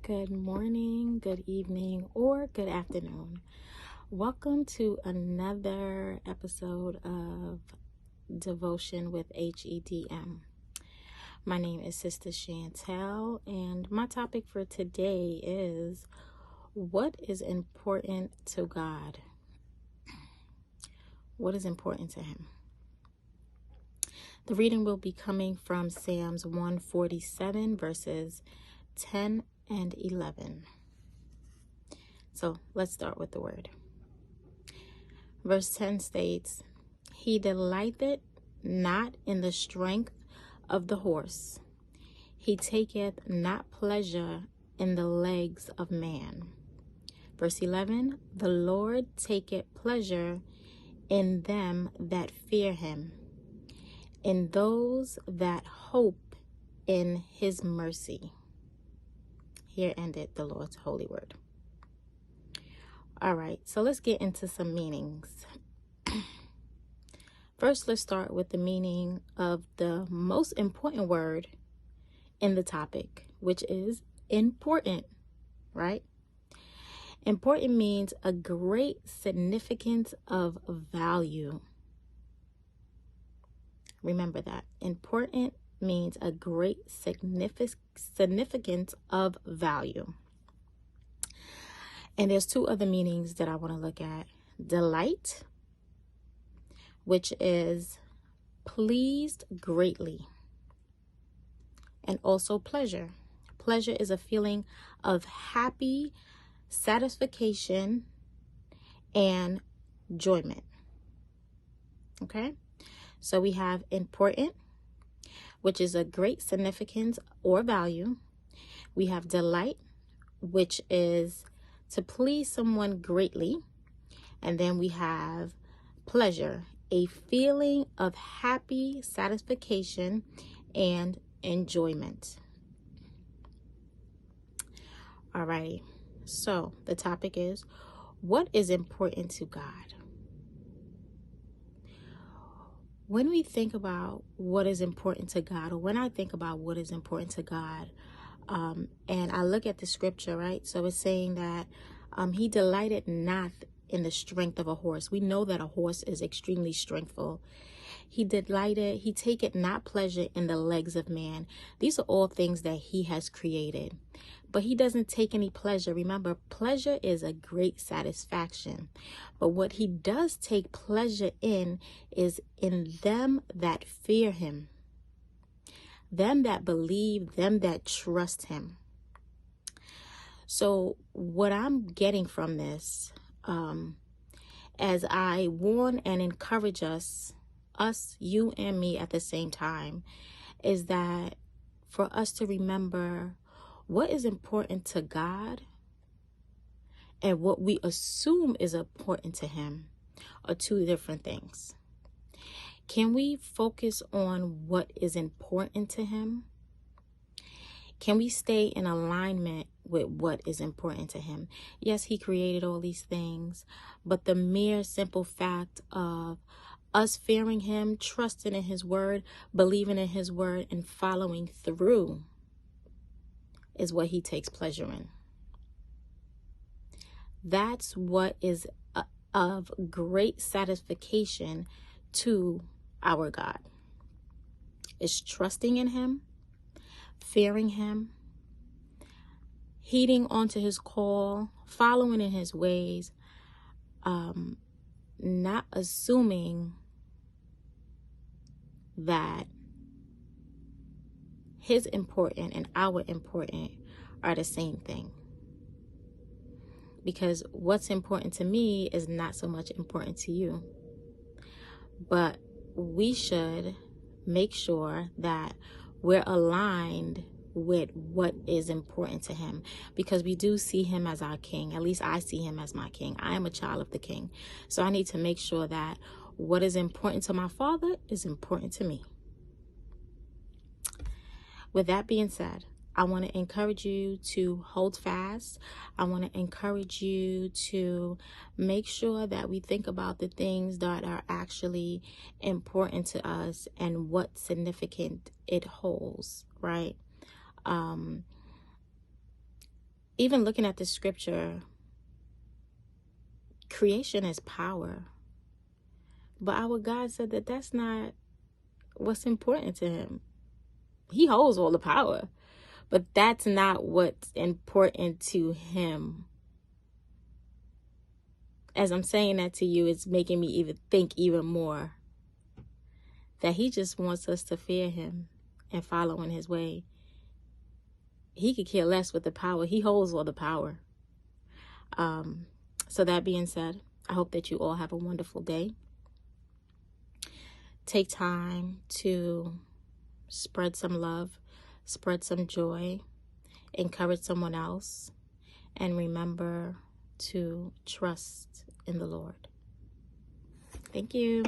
Good morning, good evening, or good afternoon. Welcome to another episode of Devotion with HEDM. My name is Sister Shantal, and my topic for today is what is important to God? What is important to Him? The reading will be coming from Psalms 147, verses 10 and 11. So let's start with the word. Verse 10 states, "He delighteth not in the strength of the horse. He taketh not pleasure in the legs of man." Verse 11, "The Lord taketh pleasure in them that fear him, in those that hope in his mercy." Here ended the Lord's holy word. All right, so let's get into some meanings. First, let's start with the meaning of the most important word in the topic, which is important, right? Important means a great significance of value. Remember that. Important means a great significance of value. And there's two other meanings that I want to look at. Delight, which is pleased greatly, and also pleasure. Pleasure is a feeling of happy satisfaction and enjoyment. Okay, so we have important, which is a great significance or value. We have delight, which is to please someone greatly. And then we have pleasure, a feeling of happy satisfaction and enjoyment. Alrighty, so the topic is, what is important to God? When we think about what is important to God, or when I think about what is important to God, and I look at the scripture, right? So it's saying that he delighted not in the strength of a horse. We know that a horse is extremely strengthful. He taketh not pleasure in the legs of man. These are all things that he has created. But he doesn't take any pleasure. Remember, pleasure is a great satisfaction. But what he does take pleasure in is in them that fear him, them that believe, them that trust him. So what I'm getting from this, as I warn and encourage us, you and me at the same time, is that for us to remember what is important to God and what we assume is important to him are two different things. Can we focus on what is important to him? Can we stay in alignment with what is important to him? Yes, he created all these things, but the mere simple fact of us fearing him, trusting in his word, believing in his word, and following through is what he takes pleasure in. That's what is of great satisfaction to our God. It's trusting in him, fearing him, heeding onto his call, following in his ways, not assuming that his important and our important are the same thing. Because what's important to me is not so much important to you. But we should make sure that we're aligned with what is important to him, because we do see him as our king. At least I see him as my king. I am a child of the king. So I need to make sure that what is important to my Father is important to me. With that being said, I want to encourage you to hold fast. I want to encourage you to make sure that we think about the things that are actually important to us and what significance it holds, right? even looking at the scripture, creation is power. But our God said that that's not what's important to him. He holds all the power, but that's not what's important to him. As I'm saying that to you, it's making me even think even more that he just wants us to fear him and follow in his way. He could care less with the power. He holds all the power. So that being said, I hope that you all have a wonderful day. Take time to spread some love, spread some joy, encourage someone else, and remember to trust in the Lord. Thank you.